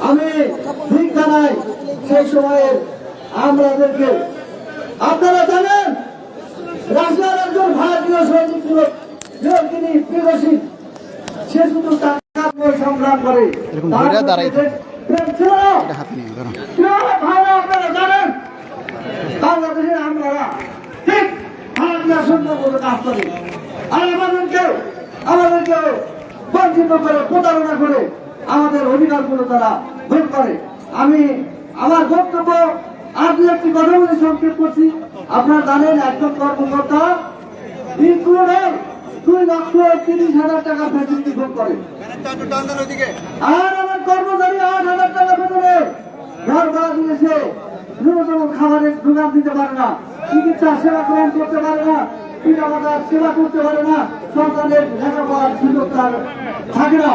আমি ঠিক জানাই সেই সময়ে আমাদেরকে আপনারা জানেন রাশিয়ার একজন ভারতীয় সৈনিক ছিল তিনি বিকশিত সে শুধু সংগ্রাম করে আপনারা জানেন বাংলাদেশের আমরা ঠিক ভারতীয় সৈন্য করে কাজ করি আর আমাদেরকে বঞ্চিত করে প্রতারণা করে আমাদের অধিকারগুলো তারা ভোগ করে। আমি আমার বক্তব্য আর দু একটি কথা বলে সংক্ষেপ করছি। আপনারা জানেন একজন কর্মকর্তা 2,30,000 টাকা ফ্যাসিলিটি ভোগ করে আর আমার কর্মচারী 8,000 টাকা বেতনে ঘর ভাড়া দিয়েছে, ন্যূনতম খাবারের যোগান দিতে পারে না, চিকিৎসা সেবা গ্রহণ করতে পারে না, পিতা মাতার সেবা করতে পারে না, সন্তানের লেখাপড়ার সুযোগ তার থাকে না।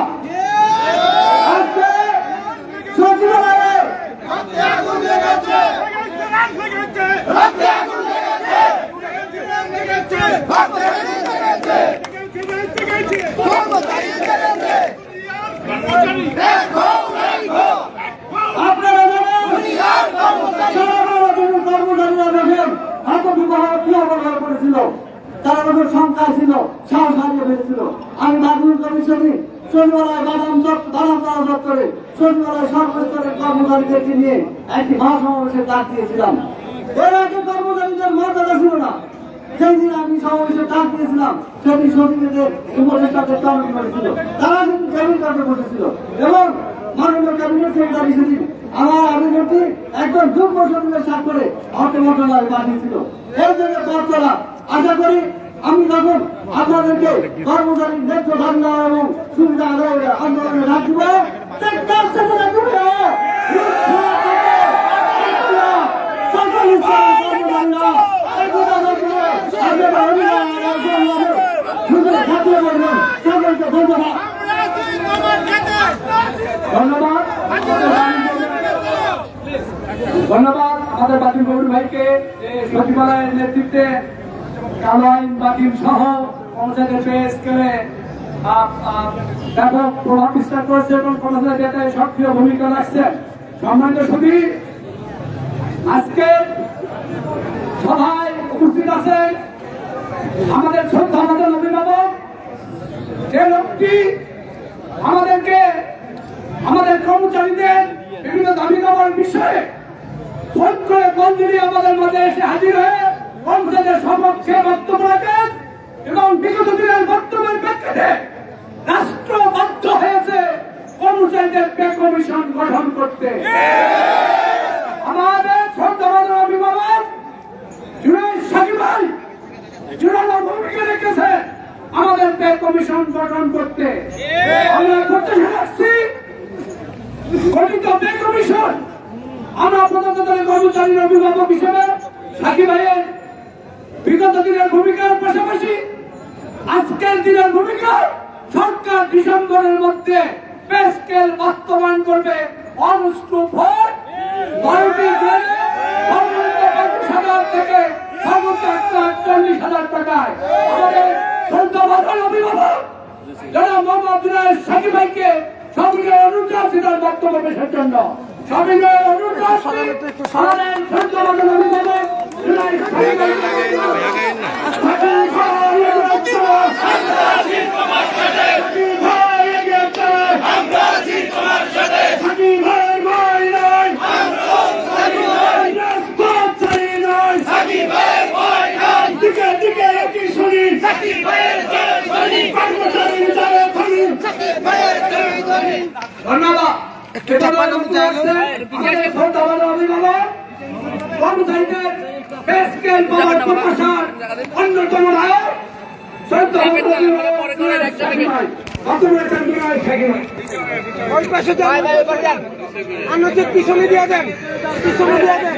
আজকে সচিবালয়ে আপনারা কর্মচারীরা দেখেন আত্মবিবাহ কি অবহেলা করেছিল, তারা যখন সংখ্যা ছিল সাহস হারিয়ে ফেলেছিল। আমি বাদুর কমিশনে শনিবারায় বাদাম করে শনিবারায় সর্বস্তরের কর্মচারীদেরকে নিয়ে একটি মহাসমাবেশের ডাক দিয়েছিলাম। এর আগে কর্মচারীদের মর্যাদা ছিল না। সেই দিন আমি সমাবেশের ডাক দিয়েছিলাম সেদিন সচিবদের উপদেষ্টাদের তলব করেছিল, তারা কিন্তু ক্যাবিনেট কার্ডে বসেছিল এবং মাননীয় ক্যাবিনেট সেক্রেটারি সেদিন আমার আবেদনটি একজন যুগ্ম সচিবের স্বাক্ষরে অর্থ মন্ত্রণালয়ে পাঠিয়েছিল। এই জন্য পথ চলা আশা করি আমি যখন আপনাদেরকে কর্মচারীর ন্যায্য ভাবনা এবং সুবিধা আদায়ের আন্দোলনে রাখবো ধন্যবাদ আমাদের বাতিল গৌরী ভাইকে সচিবালয়ের নেতৃত্বে কালো আইন বাতিল সহ কর্মচারীদের পে স্কেলে ব্যাপক প্রভাব বিস্তার করেছে এবং কর্মচারীদের সক্রিয় ভূমিকা রাখছে। সম্মানিত সুধী, আজকে সভায় উপস্থিত আছেন আমাদের শ্রদ্ধাভাজন অভিভাবক, যে লোকটি আমাদের কর্মচারীদের বিভিন্ন দাবি দাবার বিষয়ে ফোন করে কল দিলে আমাদের মাঝে এসে হাজির হয়ে কর্মচারীদের সপক্ষে বক্তব্য রাখেন এবং বিগত দিনের বক্তব্যের প্রেক্ষিতে রাষ্ট্র বাধ্য হয়েছে কর্মচারীদের পে কমিশন গঠন করতে। আমাদের শ্রদ্ধাভাজন অভিভাবক জুনায়েদ সাকিব ভাই জোরালো ভূমিকা রেখেছে আমাদের পে কমিশন গঠন করতে। আমরা প্রত্যাশা রাখছি গঠিত পে কমিশন আমরা প্রজাতন্ত্রের কর্মচারীর অভিভাবক হিসেবে সাকিব ভাইয়ের বিগত দিনের ভূমিকার পাশাপাশি আজকের দিনের ভূমিকা সরকার ডিসেম্বরের মধ্যে পে স্কেল বাস্তবায়ন করবে। 12টি গ্রেডে সর্বোচ্চ 25,000 থেকে সর্বোচ্চ 48,000 টাকায় আমাদের শ্রদ্ধাভাজন অভিভাবক জনাব মোহাম্মদ জুনায়েদ সাকিব ভাইকে সবিনয় অনুরোধ জানাচ্ছি তার বক্তব্য পেশের জন্য। সবিনয় অনুরোধ জানাচ্ছি আমাদের শ্রদ্ধাভাজন অভিভাবক জুনায়েদ সাকিব ভাইকে। ধন্যবাদ। কর্মচারীদের পে স্কেল প্রকাশের অন্যতম নায়ক পিছনে দিয়ে দেন, পিছনে দিয়ে দেন।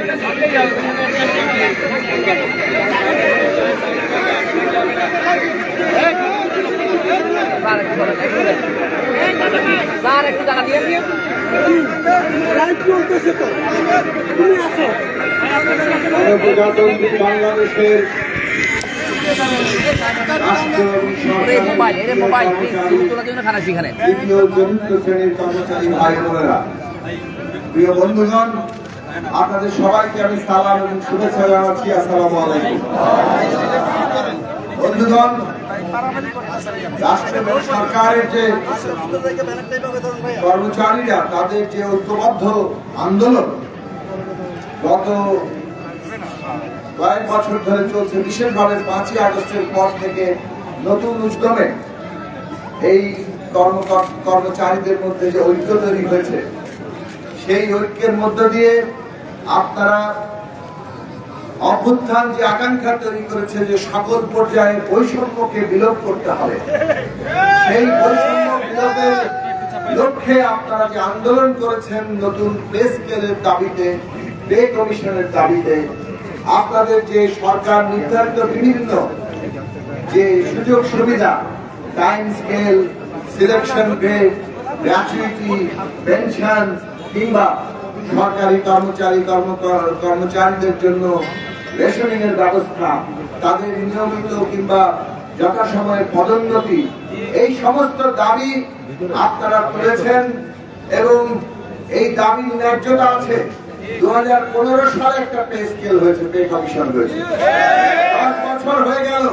একটু টাকা দিয়ে বাংলাদেশের রাষ্ট্র এবং সরকারি তৃতীয় চতুর্থ শ্রেণীর কর্মচারী ভাই বোনেরা, প্রিয় বন্ধুগণ, আপনাদের সবাইকে আমি সালাম এবং শুভেচ্ছা জানাচ্ছি। আসসালামু আলাইকুম। বন্ধুগণ, রাষ্ট্র এবং সরকারের যে কর্মচারীরা তাদের যে ঐক্যবদ্ধ আন্দোলন গত কয়েক বছর ধরে চলছে, বিশেষভাবে 5ই আগস্টের পর থেকে নতুন উদ্যমে এই কর্মচারীদের মধ্যে যে ঐক্য তৈরি হয়েছে, সেই ঐক্যের মধ্য দিয়ে আপনারা অভ্যুত্থান যে আকাঙ্ক্ষা তৈরি করেছে যে সকল পর্যায়ে বৈষম্যকে বিলোপ করতে হবে, সেই বৈষম্য বিলোপের লক্ষ্যে আপনারা যে আন্দোলন করেছেন নতুন পে স্কেলের দাবিতে, পে কমিশনের দাবিতে, আপনাদের যে সরকার নির্ধারিত বিভিন্ন যে সুযোগ সুবিধা, time scale, selection grade, gratuity, pension কিংবা সরকারি কর্মচারীদের জন্য রেশনিং এর ব্যবস্থা, তাদের নিয়মিত কিংবা যথাসময়ে পদোন্নতি, এই সমস্ত দাবি আপনারা তুলেছেন এবং এই দাবির ন্যায্যতা আছে। 2015 সালে একটা পে স্কেল হয়েছে, পে কমিশন হয়েছে, 5 বছর হয়ে গেল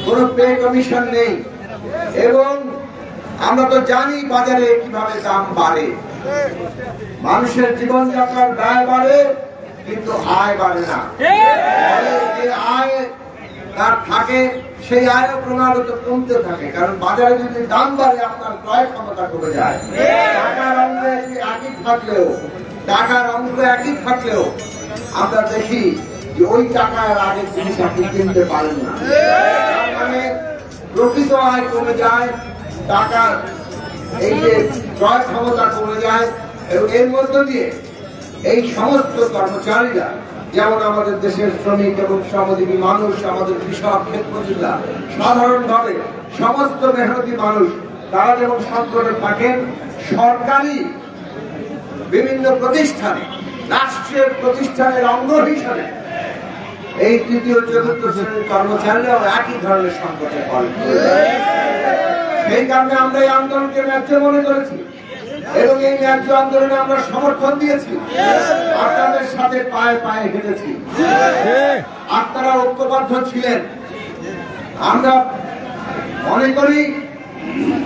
কোনো পে কমিশন নেই। এবং আমরা তো জানি বাজারে কিভাবে দাম বাড়ে, মানুষের জীবনযাত্রার ব্যয় বাড়ে কিন্তু আয় বাড়ে না। যে আয় তার থাকে সেই আয়ও ক্রমাগত কমতে থাকে, কারণ বাজারে যদি দাম বাড়ে আপনার ক্রয় ক্ষমতা কমে যায়। টাকার অঙ্ক একই থাকলেও আমরা দেখি যে ওই টাকার আগের জিনিস আপনি কিনতে পারেন না, মানে প্রকৃত আয় কমে যায়, টাকার এই যে ক্রয় ক্ষমতা কমে যায়। এবং এর মধ্য দিয়ে এই সমস্ত কর্মচারীরা, যেমন আমাদের দেশের শ্রমিক এবং শ্রমজীবী মানুষ, আমাদের কৃষক, ক্ষেত্রজীবীরা, সাধারণভাবে সমস্ত মেহনতি মানুষ, তারা যেমন সংকটে থাকেন, সরকারি বিভিন্ন প্রতিষ্ঠানে, রাষ্ট্রের প্রতিষ্ঠানের অঙ্গ হিসাবে এই তৃতীয় চতুর্থ শ্রেণীর কর্মচারীরাও একই ধরনের সংকটে পড়েন। সেই কারণে আমরা এই আন্দোলনকে ন্যায্য মনে করেছি এবং এই ন্যায্য আন্দোলনে আমরা সমর্থন দিয়েছি, আপনাদের সাথে পায়ে পায়ে হেঁটেছি, আপনারা ঐক্যবদ্ধ ছিলেন। আমরা মনে করি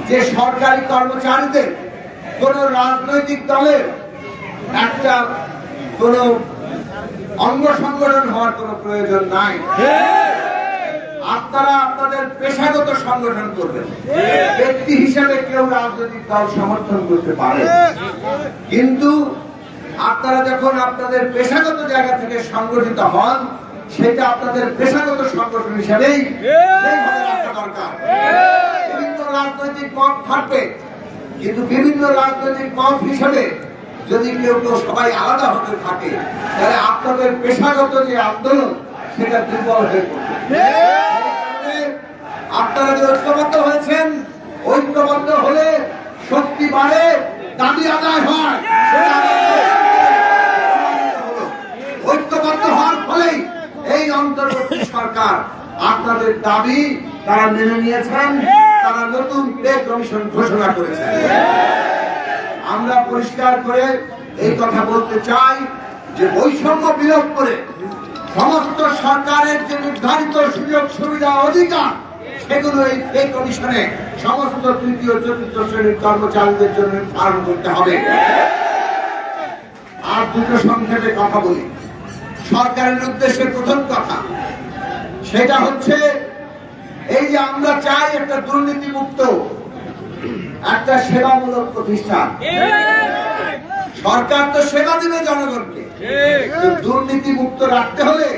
যে সরকারি কর্মচারীদের কোন রাজনৈতিক দলের একটা কোন অঙ্গ সংগঠন হওয়ার কোন প্রয়োজন নাই। আপনারা আপনাদের পেশাগত সংগঠন করবেন, ব্যক্তি হিসেবে কেউ রাজনৈতিক দল সমর্থন করতে পারে, কিন্তু আপনারা যখন আপনাদের পেশাগত জায়গা থেকে সংগঠিত হন, সেটা আপনাদের পেশাগত সংগঠন হিসেবেই রাখা দরকার। বিভিন্ন রাজনৈতিক মত থাকবে, কিন্তু বিভিন্ন রাজনৈতিক মত হিসেবে যদি কেউ সবাই আলাদা হতে থাকে, তাহলে আপনাদের পেশাগত যে আন্দোলন সেটা দুর্বল হয়ে পড়বে। আপনারা যে ঐক্যবদ্ধ হয়েছেন, ঐক্যবদ্ধ হলে শক্তি বাড়ে, দাবি আদায় হয়। ঐক্যবদ্ধ হওয়ার ফলেই এই অন্তর্বর্তী সরকার আপনাদের দাবি তারা মেনে নিয়েছেন, তারা নতুন পে কমিশন ঘোষণা করেছেন। আমরা পরিষ্কার করে এই কথা বলতে চাই যে বৈষম্য বিলোপ করে সমস্ত সরকারের যে নির্ধারিত সুযোগ সুবিধা, অধিকার, সেগুলো এই পে কমিশনে সমস্ত তৃতীয় চতুর্থ শ্রেণীর কর্মচারীদের জন্য নির্ধারণ করতে হবে। আর দুটো সংক্ষেপে কথা বলি। সরকারের উদ্দেশ্যে প্রথম কথা সেটা হচ্ছে এই যে আমরা চাই একটা দুর্নীতিমুক্ত, একটা সেবামূলক প্রতিষ্ঠান। সরকার তো সেবা দিবে জনগণকে, দুর্নীতি মুক্ত রাখতে হলে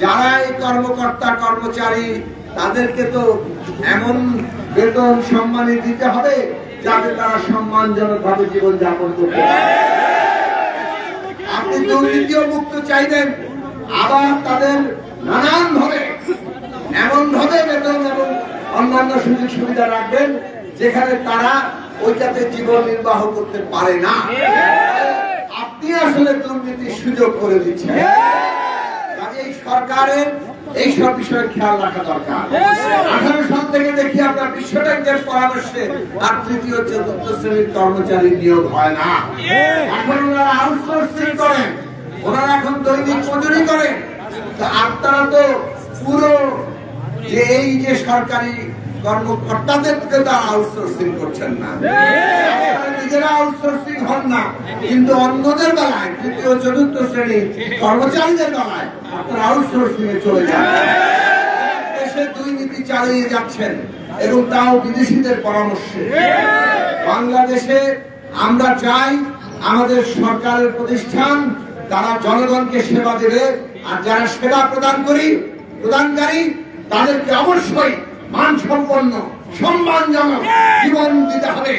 যারা এই কর্মকর্তা কর্মচারী তাদেরকে তো এমন বেতন সম্মানী দিতে হবে যাতে তারা সম্মানজনক ভাবে জীবন যাপন করতে পারে। আপনি দুর্নীতিও মুক্ত চাইবেন, আবার তাদের নানান ভাবে এমন ভাবে বেতন এবং অন্যান্য সুযোগ সুবিধা রাখবেন যেখানে তারা ওইটাতে জীবন নির্বাহ করতে পারে না। আপনি আসলে দুর্নীতির সুযোগ করে দিচ্ছেন। কাজেই সরকারের এইসব বিষয়ে খেয়াল রাখা দরকার। 18 সাল থেকে দেখি আমরা বিশ্ব ব্যাংকের পরামর্শে আর তৃতীয় চতুর্থ শ্রেণীর কর্মচারী নিয়োগ হয় না। এখন ওনারা আউটসোর্সিং করেন, ওনারা এখন দৈনিক মজুরি করেন। তো আপনারা তো পুরো যে এই যে সরকারি কর্মকর্তাদেরকে তো আউটসোর্সিং করছেন না, নিজেরা আউটসোর্সিং হন না, কিন্তু অন্যদের বেলায় তৃতীয় চতুর্থ শ্রেণীর কর্মচারীদের বেলায় আপনারা আউটসোর্সিং এ চলে যান। দেশে দুর্নীতি চালিয়ে যাচ্ছেন এবং তাও বিদেশিদের পরামর্শে। বাংলাদেশে আমরা চাই আমাদের সরকারের প্রতিষ্ঠান তারা জনগণকে সেবা দেবে, আর যারা সেবা প্রদানকারী তাদেরকে অবশ্যই মানসম্পন্ন সম্মানজনক জীবন দিতে হবে।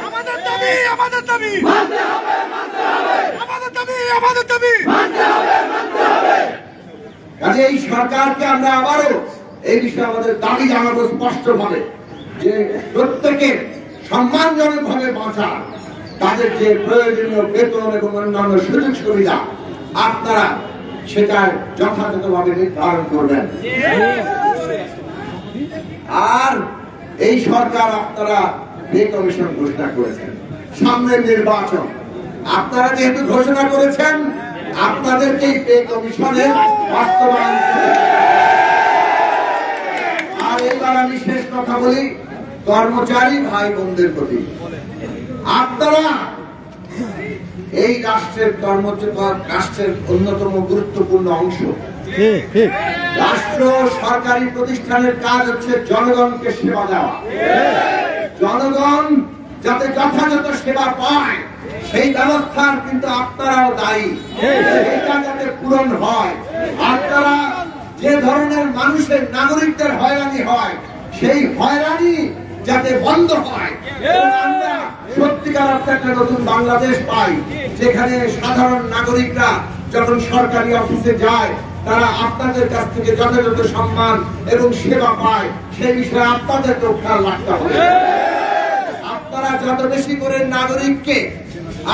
আমাদের দাবি আমাদের দাবি মানতে হবে, মানতে হবে, আমাদের দাবি আমাদের দাবি মানতে হবে, মানতে হবে। কাজে এই সরকারকে আমরা আবারও এই বিষয়ে আমাদের দাবি জানাবো স্পষ্টভাবে যে প্রত্যেকে সম্মানজনক ভাবে বাঁচা, তাদের যে প্রয়োজনীয় বেতন এবং অন্যান্য সুযোগ সুবিধা আপনারা সেটা যথাযথভাবে নির্ধারণ করবেন। আর এই সরকার আপনারা পে কমিশন ঘোষণা করেছেন, সামনের নির্বাচন আপনারা যেহেতু ঘোষণা করেছেন আপনাদেরকে পে কমিশনের বাস্তবায়ন করতে হবে। আর এবার আমি শেষ কথা বলি কর্মচারী ভাই বোনদের প্রতি, আপনারা এই রাষ্ট্রের রাষ্ট্রের অন্যতম গুরুত্বপূর্ণ অংশ। রাষ্ট্র সরকারি প্রতিষ্ঠানের কাজ হচ্ছে জনগণকে সেবা দেওয়া, জনগণ যাতে যথাযথ সেবা পায় সেই ব্যবস্থার কিন্তু আপনারাও দায়ী, সেটা যাতে পূরণ হয়। আপনারা যে ধরনের মানুষের নাগরিকদের হয়রানি হয় সেই হয়রানি যাতে বন্ধ হয়, আমরা সত্যিকার অর্থে একটা নতুন বাংলাদেশ পাই যেখানে সাধারণ নাগরিকরা যখন সরকারি অফিসে যায় তারা আপনাদের কাছ থেকে যথাযথ সম্মান এবং সেবা পায়, সেই বিষয়ে আপনাদেরকে খেয়াল রাখতে হবে। আপনারা যত বেশি করে নাগরিককে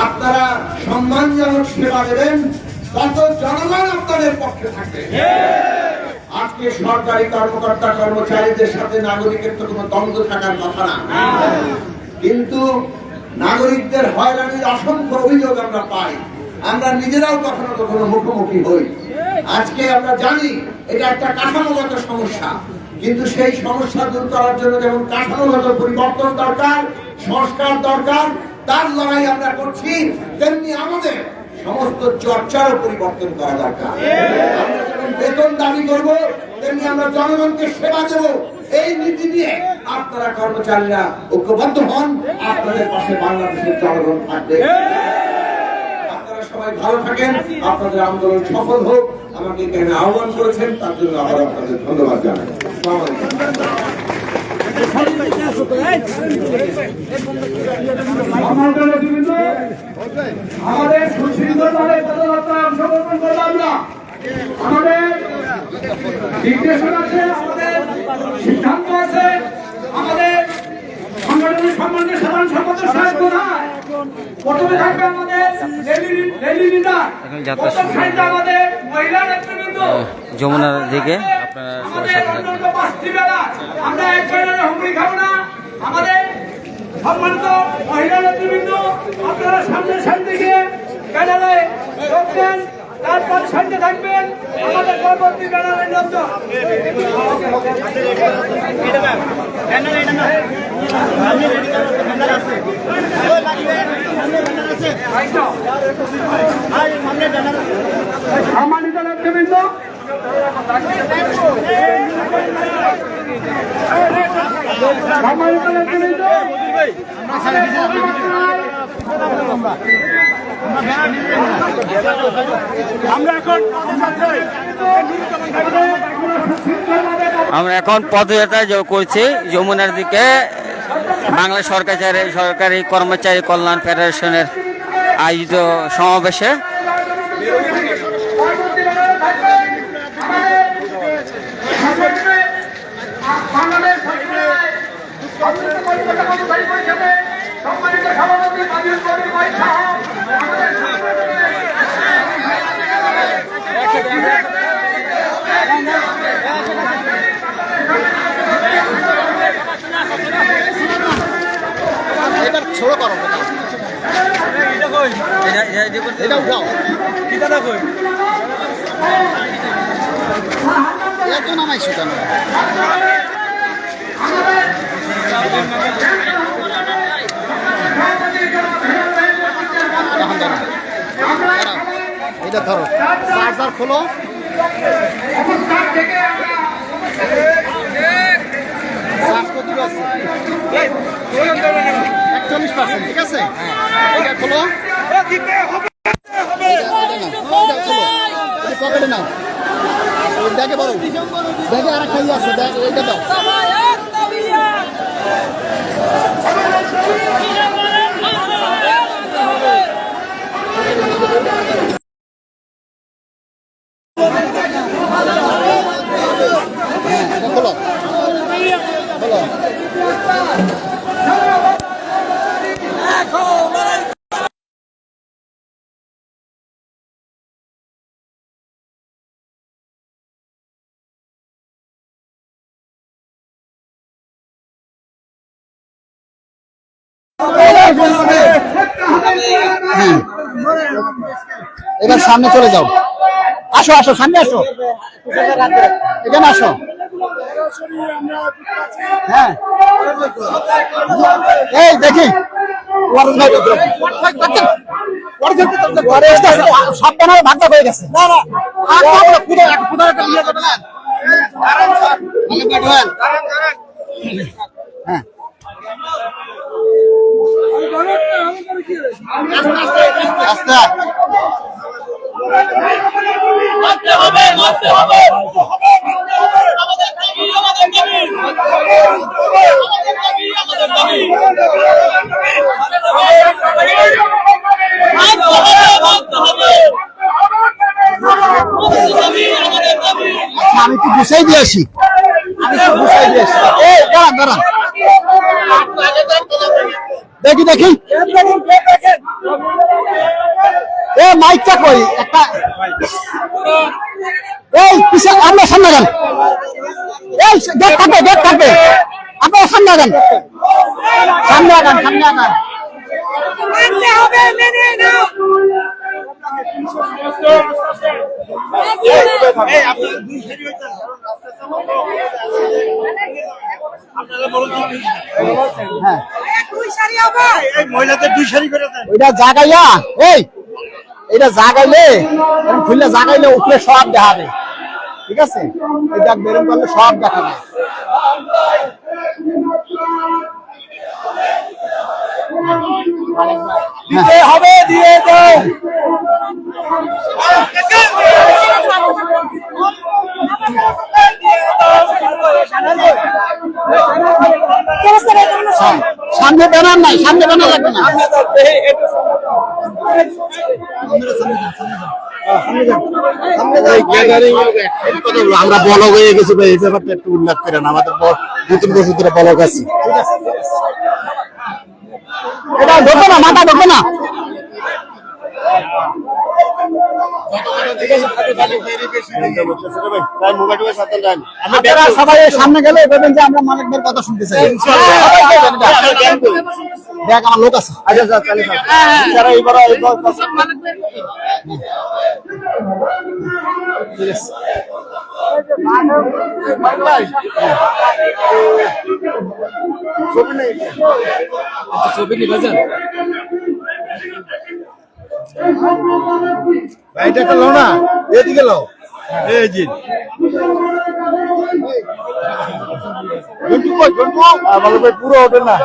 আপনারা সম্মানজনক সেবা দেবেন তত জনগণ আপনাদের পক্ষে থাকবে। আজকে সরকারি কর্মকর্তা কর্মচারীদের সাথে নাগরিকের তো কোনো দ্বন্দ্ব থাকার কথা না, কিন্তু নাগরিকদের হয়রানির অসংখ্য অভিযোগ আমরা পাই, আমরা নিজেরাও কখনো কখনো মুখোমুখি হই। আজকে আমরা জানি এটা একটা কাঠামোগত সমস্যা, কিন্তু সেই সমস্যা দূর করার জন্য যেমন কাঠামোগত পরিবর্তন দরকার, সংস্কার দরকার, তার লড়াই আমরা করছি, তেমনি আমাদের সমস্ত চর্চারও পরিবর্তন করা দরকার। আমরা যেমন বেতন দাবি করবো তেমনি আমরা জনগণকে সেবা দেব, এই নীতি নিয়ে আপনারা কর্মচারীরা ঐক্যবদ্ধ হন, আপনাদের পাশে বাংলাদেশের জনগণ থাকবে। আপনারা সবাই ভালো থাকেন, আপনাদের আন্দোলন সফল হোক। আমাকে এখানে আহ্বান করেছেন তার জন্য আবার আপনাদের ধন্যবাদ জানাই। আসসালামু আলাইকুম। আমাদের সুশৃঙ্খলভাবে পদযাত্রা অংশগ্রহণ করলাম না, আমাদের নির্দেশন আছে, আমাদের সিদ্ধান্ত আছে, আমাদের সংগঠনের সম্মানের সাধারণ সম্পাদক সাহেব কোথায়? প্রথমে থাকবে আমাদের রেলি লিডার, প্রথম সাইডে আমাদের মহিলা নেতৃবৃন্দ, যমুনার দিকে আপনারা আমাদের অন্যান্য 5টি বেলা আমরা এক ব্যানারে হুমড়ি খাবো না। আমাদের সম্মানিত মহিলা নেতৃবৃন্দ আপনারা সামনের সাইড থেকে ব্যানারে যোগ দেন, তারপর সাইডে থাকবেন আমাদের পরবর্তী ব্যানারের লোক। সম্মানিত নেতৃবৃন্দ সম্মানিত নেতৃবৃন্দ আমরা এখন পদযাত্রা করছি যমুনার দিকে। বাংলা সরকারি কর্মচারী কল্যাণ ফেডারেশনের আয়োজিত সমাবেশে সম্মানিত সভাপতি বাজুল করিম সাহেব, করো এটা উঠাও এত নামাইছো কেন এটা ধরো চার্জার খোলো চার্জ কত আছে 41%, ঠিক আছে এটা খোলো পকেটে নাও দেখে বলো দেখে আর খাই আছে দেখ এটা দাও খোলো খোলো এবার সামনে চলে যাও আসো আসো সামনে আসো এখানে আসো হ্যাঁ এই দেখি সপ্তাহ ভাগ্য হয়ে গেছে হ্যাঁ আস্তে আমি একটু গুছাই দিয়ে আসি দাঁড়ান দাঁড়ান দেখি দেখি এ মাইকটা কই একটা এই পিছে আমরা সামনে যান এই গেট থাকবে আপনারা সামনে যান সামনে আগান মানতে হবে মেনে নাও হ্যাঁ দুই সারি হবে এই মহিলাদের 2 সারি করে দেন ওইটা জাগাইয়া এই এটা জাগাইলে খুললে জাগাইলে উপরে সব দেখাবে ঠিক আছে এটা বেরোন করলে সব দেখাবে দিতে হবে দিয়ে দাও সামনে ব্যানার নাই সামনে ব্যানার লাগবে না আমরা বলক হয়ে গেছি ভাই এই ব্যাপারটা একটু উল্লেখ করেন আমাদের নতুন বছর ধরে বলক আছে এটা ঢোকে না মাথা ঢোকে না আপনারা সবাই সামনে গেলে বলবেন যে আমরা মালিকদের কথা শুনতে চাই দেখ আমার লোক আছে ছবি নিবেছেন এটা করলো না এদিকে লো এই জি ভালো ভাই পুরো ওঠে না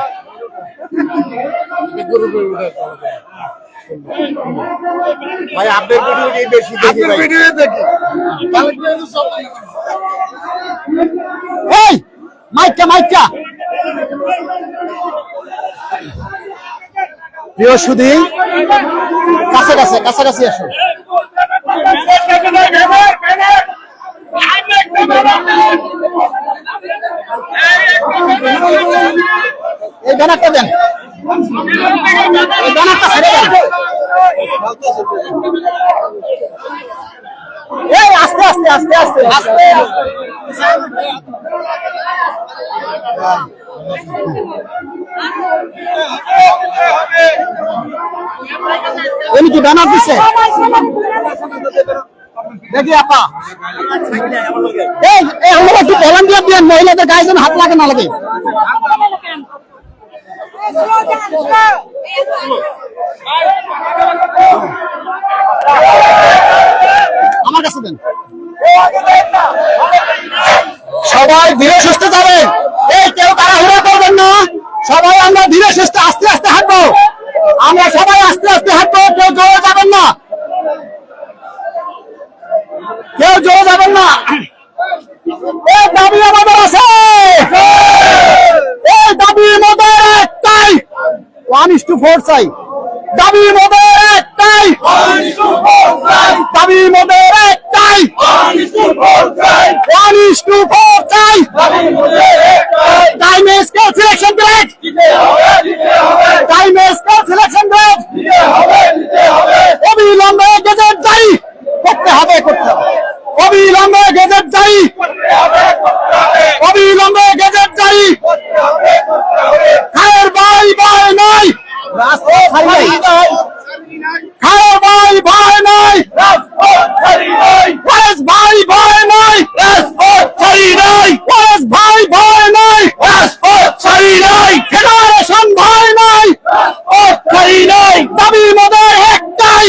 ভাই আপনার ভিডিও বেশি দেখি ভাই ভিডিও দেখি এই মাইকা প্রিয় সুধী কাছাকাছি আসো এই ব্যানারটা দেন এই ব্যানারটা ছেড়ে দেন এই আস্তে এমনি কি ব্যানার দিচ্ছে দেখি আপা এই আমরা একটু ভলান্টিয়ার দিয়ে মহিলাদের গায়ে যেন হাত লাগে না লাগে আমার কাছে দেন সবাই ধীরে সুস্থে যাবেন এই কেউ তাড়াহুড়া করবেন না সবাই আমরা ধীরে সুস্থে আস্তে আস্তে হাঁটবো আমরা সবাই আস্তে আস্তে হাঁটবো কেউ জোরে যাবেন না কেউ জোরে যাবেন না এই দাবি আমাদের আছে এই দাবি আমাদের একটাই 1:4 চাই দাবি আমাদের একটাই দাবি আমাদের একটাই 1:4 চাই time scale selection grade time scale selection grade অবিলম্বে গেজেট জারি করতে হবে অবিলম্বে গেজেট জারি অবিলম্বে গেজেট জারি খায়ের ভাই ভাই নাই খায়ের ভাই ভাই নাই ওয়ারেস ভাই ভাই নাই ওয়ারেস ভাই ভাই নাই ফেডারেশন ভাই নাই দাবি মোদের একটাই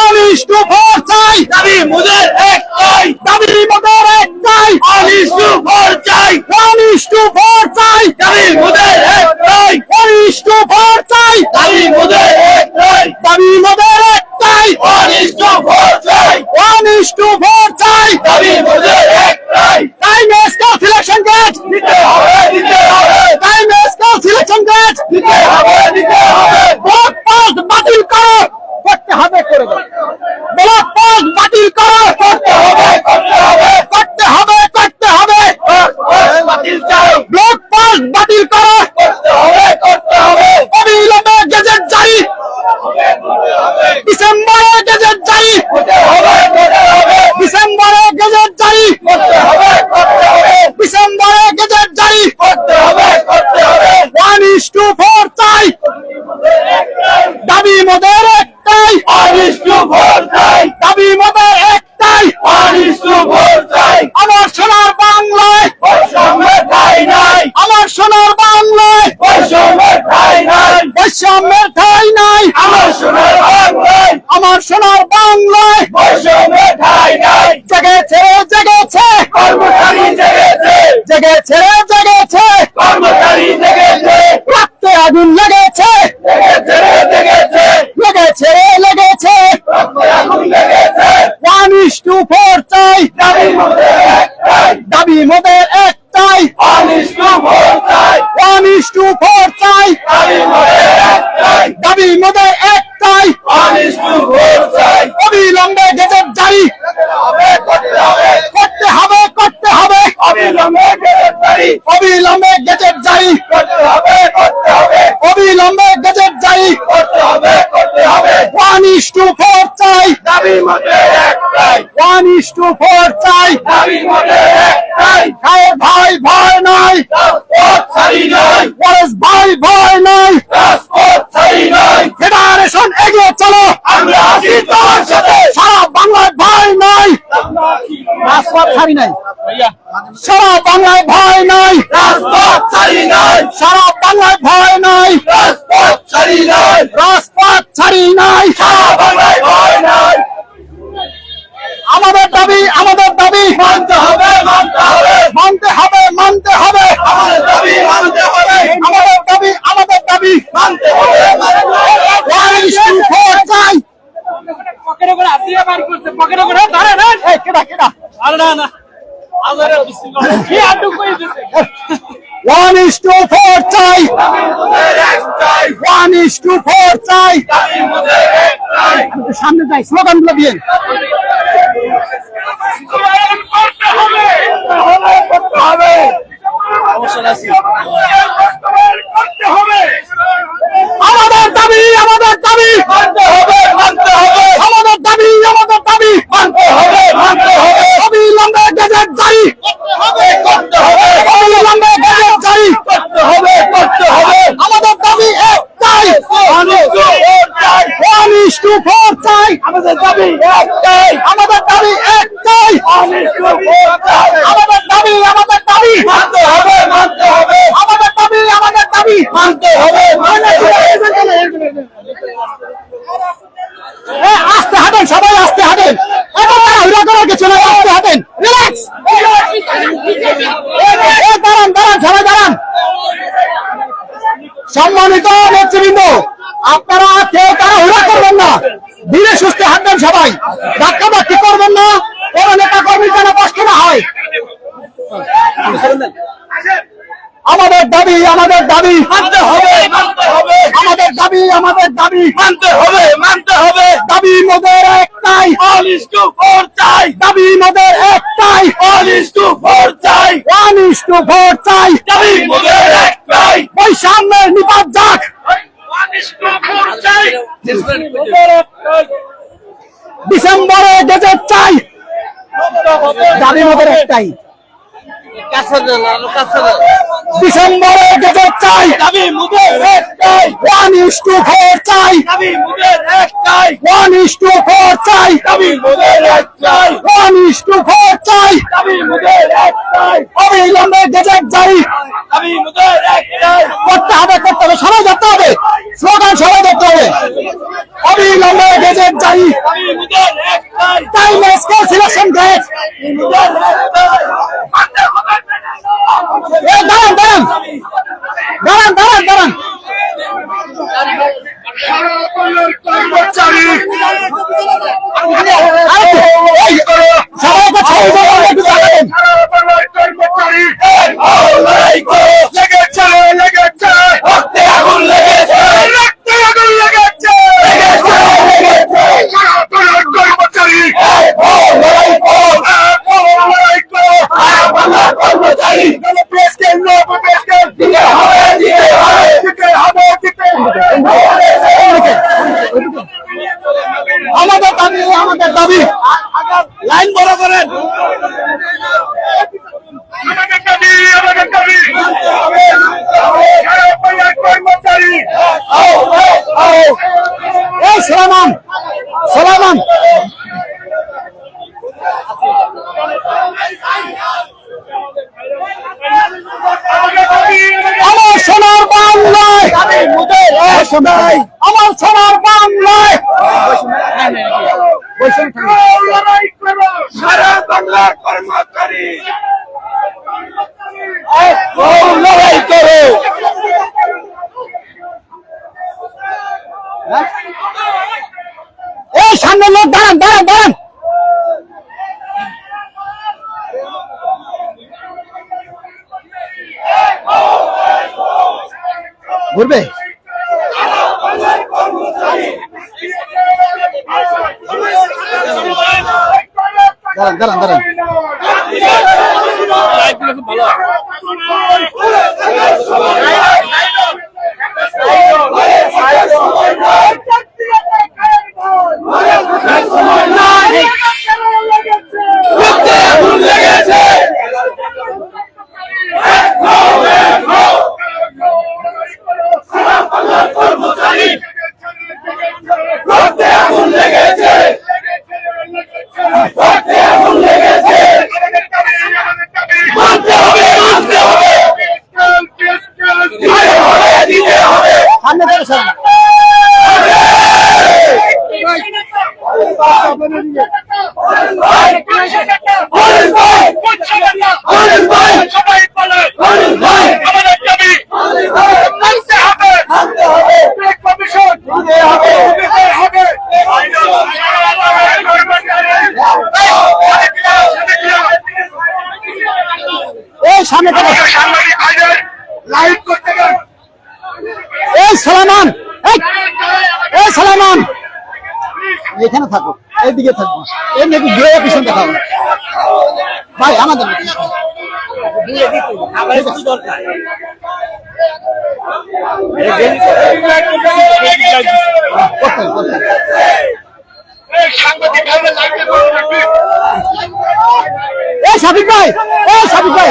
1:4 চাই দাবি মোদের একটাই দাবি মোদের একটাই 1:4 চাই 1:4 চাই দাবি মোদের একটাই 1:4 চাই দাবি মোদের একটাই দাবি মোদের একটাই 1:4 চাই 1:4 চাই দাবি মোদের একটাই টাইম স্কেল সিলেকশন গ্রেড দিতে হবে টাইম স্কেল সিলেকশন গ্রেড দিতে হবে ব্লক পাস বাতিল করো করতে হবে করে দাও ব্লক পাস বাতিল করো করতে হবে করতে হবে বাতিল চাই ব্লক পাস বাতিল করো করতে হবে অবিলম্বে গেজেট জারি ডিসেম্বরে গেজেট জারি ডিসেম্বরে গেজেট জারি ডিসেম্বরে গেজেট জারি 1:4 চাই দাবি মোদের একটাই 1:4 চাই দাবি মোদের একটাই 1:4 চাই আমার সোনার বাংলায় বৈষম্যের ঠাঁই নাই আমার সোনার বাংলায় বৈষম্যের ঠাঁই নাই বৈষম্যের ঠাঁই নাই আমার সোনার বাংলায় বৈষম্যের ঠাঁই নাই জেগেছে কর্মচারী জেগেছে কর্মচারী জেগেছে রক্তে আগুন লেগেছে লেগেছে রক্তে আগুন লেগেছে 1:4 চাই দাবি মোদের একটাই 1:4 চাই 1:4 চাই দাবি মোদের একটাই 1:4 চাই অবিলম্বে গেজেট জারি করতে হবে অবিলম্বে গেজেট জারি অবিলম্বে গেজেট জারি অবিলম্বে গেজেট জারি 1:4 চাই দাবি মোদের একটাই 1:4 চাই দাবি মোদের একটাই খায়ের ভাই ভাই নাই ওয়ারেস ভাই ভাই নাই ফেডারেশন এগিয়ে চলো আমরা আছি তোমার সাথে সারা বাংলায় ভাই নাই রাজপথ ছাড়ি নাই সারা বাংলায় ভাই নাই রাজপথ ছাড়ি নাই সারা বাংলায় ভাই নাই রাজপথ ছাড়ি নাই সারা বাংলায় ভাই নাই আমাদের দাবি মানতে হবে আমাদের দাবি মানতে হবে আমাদের দাবি মানতে হবে 1:4 চাই পকেটে করে হাত দিয়ে বার করতে পকেটে করে ধরে না এই কেডা আরে না আলারে বিসমিল্লাহ কি আটু কই দিছে 1:4 চাই 1:4 চাই সামনে যাই স্লোগান গুলো দিয়ে আমাদের দাবি আমাদের দাবি অবিলম্বে গেজেট জারি অবিলম্বে গেজেট জারি আমাদের দাবি একটাই সম্মানিত নেতৃবৃন্দ, আপনারা কেউ তাড়াহুড়া করবেন না, ধীরে সুস্থে হাঁটবেন, সবাই ধাক্কাধাক্কি করবেন না, কোনো নেতা কর্মীর যেন কষ্ট না হয়। আমাদের দাবি মানতে হবে, আমাদের দাবি মানতে হবে। দাবি মোদের একটাই, all is to 4 চাই। দাবি মোদের একটাই, all is to 4 চাই। 1 is to 4 চাই। দাবি মোদের একটাই, বৈষম্যের নিপাত যাক। 1 is to 4 চাই। ডিসেম্বরে গেজেট চাই। দাবি মোদের একটাই, ডিসেম্বরে গেজেট চাই। দাবি মোদের একটাই, 1 is to 4 চাই। দাবি মোদের একটাই, 1 is to 4 চাই। দাবি মোদের একটাই, 1 is to 4 চাই। দাবি মোদের একটাই, অবিলম্বে গেজেট চাই। দাবি মোদের একটাই, করতে হবে, সবাই ধরতে হবে, স্লোগান সবাই ধরতে হবে। অবিলম্বে গেজেট চাই। দাবি মোদের একটাই, টাইমে স্কেল সিলেকশন গ্রেড। দাঁড়ান। আমাদের দাবি লাইন বড় করেন। সালামান আমার সোনার বাংলায়, আমার সোনার বাংলায় সারা বাংলার কর্মচারী লড়াই করো। এই সামনে লোক, দাঁড়ান। ঘুরবে দাঁড়ান। সালামান এখানে থাকো, এইদিকে থাকবো, এই নাকি ঘুরে পিছন দেখাবো ভাই আমাদের সাবিক ভাই, সাবিক ভাই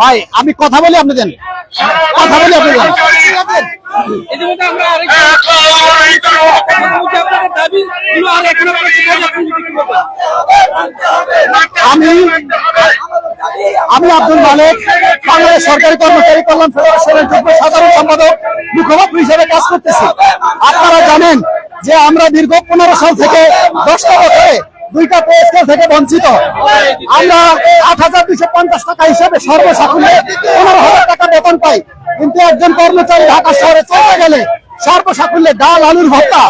ভাই আমি কথা বলি, আপনি দেন কথা বলি, আপনি দেন। আমি আব্দুল মালিক, বাংলাদেশ সরকারি কর্মচারী কল্যাণ ফেডারেশনের যুগ্ম সাধারণ সম্পাদক, মুখপাত্র হিসেবে কাজ করতেছি। আপনারা জানেন যে আমরা দীর্ঘ 15 সাল থেকে 10টা বছরে 2টা পে স্কেল থেকে বঞ্চিত। আমরা 8,250 টাকা হিসেবে সর্বসাকুল্যে 15,000 টাকা বেতন পাই, কিন্তু একজন কর্মচারী ঢাকা শহরে চলতে গেলে সর্বসাকুল্যে ডাল আলুর ভর্তা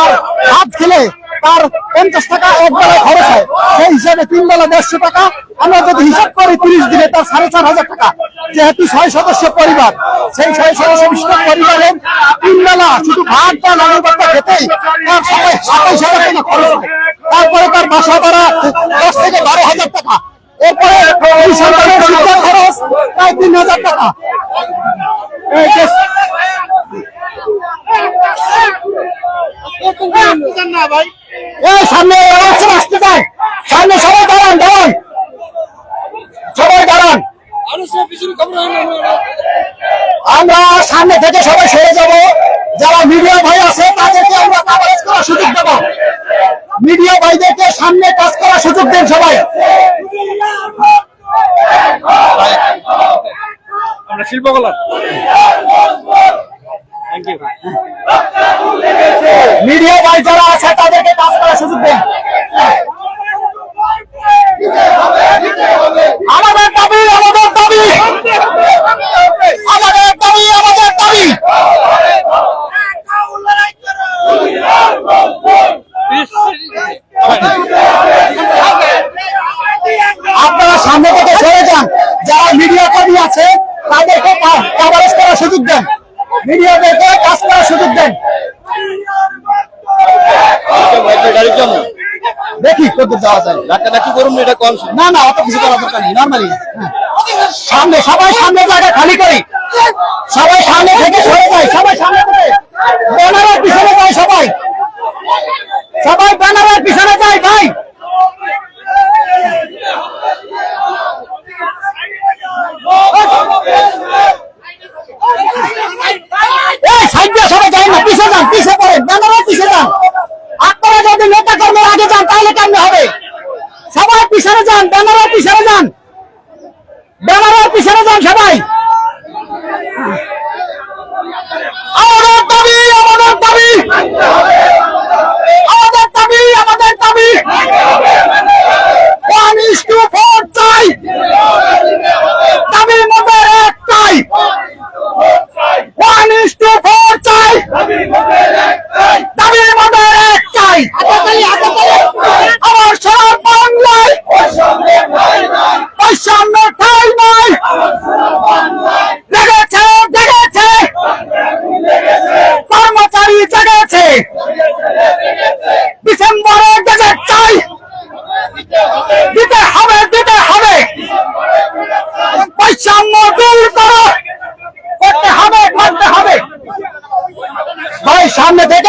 আর ভাত খেলে তার 50 টাকা এক বেলায় খরচ হয়। সেই হিসাবে 3 বেলা 150 টাকা। আমরা যদি হিসাব করি 30 দিনে তার 4,500 টাকা। যেহেতু 6 সদস্য পরিবার, সেই 6 সদস্য বিশিষ্ট পরিবারের 3 বেলা শুধু ভাত বা আলুর ভর্তা খেতেই তার 27,000 টাকা খরচ হয়। তারপরে তার বাসা ভাড়া 10 থেকে 12,000 টাকা। এরপরে এই সরকারের শিক্ষা খরচ প্রায় 3,000 টাকা। এই সামনে আসতে চাই, সামনে সবাই দাঁড়ান, দাঁড়ান, সবাই দাঁড়ান। আমরা সামনে থেকে সবাই সরে যাব। যারা মিডিয়া ভাই আছে তাদেরকে আমরা কাভারেজ করার সুযোগ দেব। মিডিয়া ভাইদেরকে সামনে কাজ করার সুযোগ দেন সবাই। আমরা শিল্পকলা মিডিয়া ভাই যারা আছে তাদেরকে কাজ করার সুযোগ দেন। আমাদের দাবি, আমাদের দাবি, আমাদের দাবি, আমাদের দাবি। আপনারা সামনে থেকে সরে যান। যারা মিডিয়া কর্মী আছে তাদেরকে কাভারেজ করার সুযোগ দেন, মিডিয়াদেরকে কাজ করার সুযোগ দেন। গাড়ির জন্য দেখি কত যাওয়া যায়। ডাক্তার করুন, এটা কম। না না, অত কিছু করার দরকার নেই, নর্মালি। সামনে সবাই, সামনে জায়গা খালি করি, সবাই সামনে থেকে সরে যায়, সবাই সামনে থেকে ব্যানারের পিছনে যায়, সবাই সবাই ব্যানারের পিছনে যায় ভাই। এই সাইড দিয়ে সবাই যায় না, পিছিয়ে যান, পিছিয়ে পড়েন, ব্যানারের পিছিয়ে যান। আপনারা যদি নেতা কর্মীর আগে যান তাহলে কেমন হবে? সবাই পিছনে যান, ব্যানারের পিছনে যান, ব্যানারের পিছনে যান সবাই। আমাদের দাবি, আমাদের দাবি, আমাদের দাবি, আমাদের দাবি। 1:4 চাই, দাবি মোদের একটাই। 1:4 চাই, দাবি মোদের একটাই। আমার সারা বাংলায় বৈষম্য ঠাই নাই। জেগেছে, জেগেছে, কর্মচারী জেগেছে। ডিসেম্বরে গেজেট চাই, দিতে হবে, দিতে হবে। বৈষম্য দূর করো, করতে হবে, করতে হবে। ভাই সামনে থেকে